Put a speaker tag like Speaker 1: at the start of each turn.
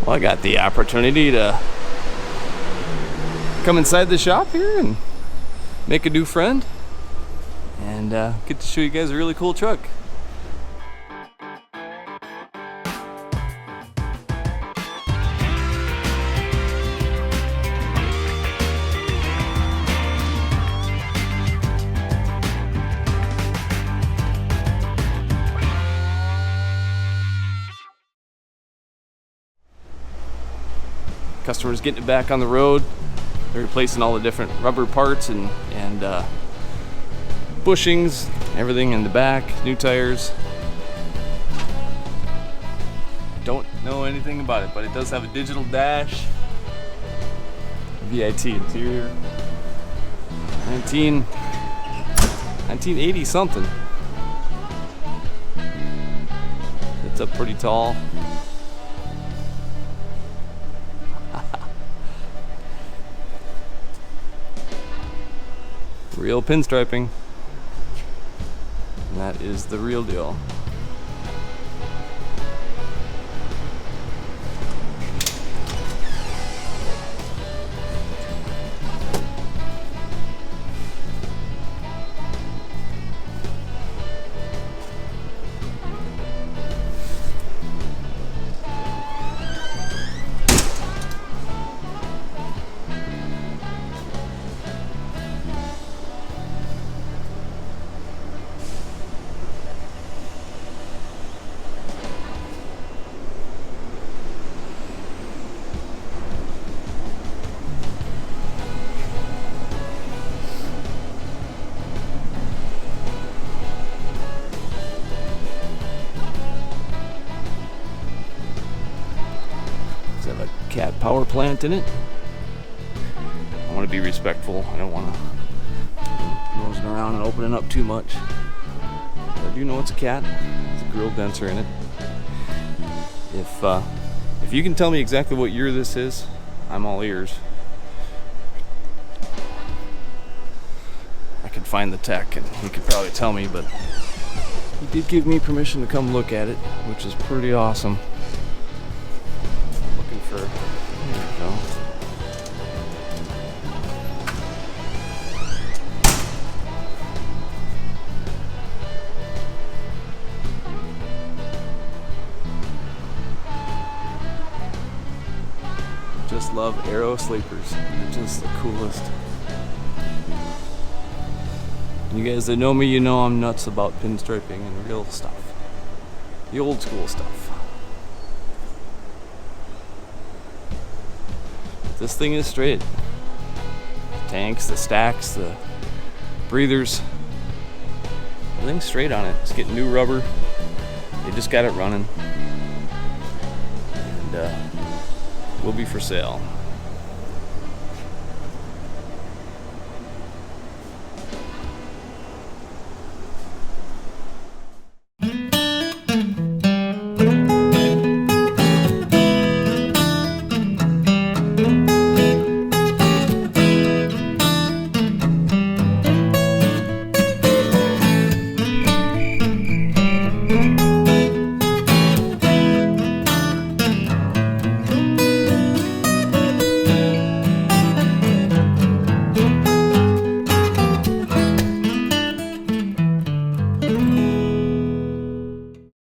Speaker 1: Well, I got the opportunity to come inside the shop here and make a new friend and get to show you guys a really cool truck. Customers getting it back on the road. They're replacing all the different rubber parts and bushings, everything in the back, new tires. Don't know anything about it, but it does have a digital dash. V.I.T interior. 1980 something. It's up pretty tall. Real pinstriping, and that is the real deal. Have a cat power plant in it. I want to be respectful. I don't want to nosing around and opening up too much. But I do know it's a cat. There's a grill denser in it. If you can tell me exactly what year this is, I'm all ears. I could find the tech and he could probably tell me, but he did give me permission to come look at it, which is pretty awesome. There we go. Just love Aero sleepers. They're just the coolest. You guys that know me, you know I'm nuts about pinstriping and real stuff. The old school stuff. This thing is straight. The tanks, the stacks, the breathers, everything's straight on it. It's getting new rubber. They just got it running. And will be for sale.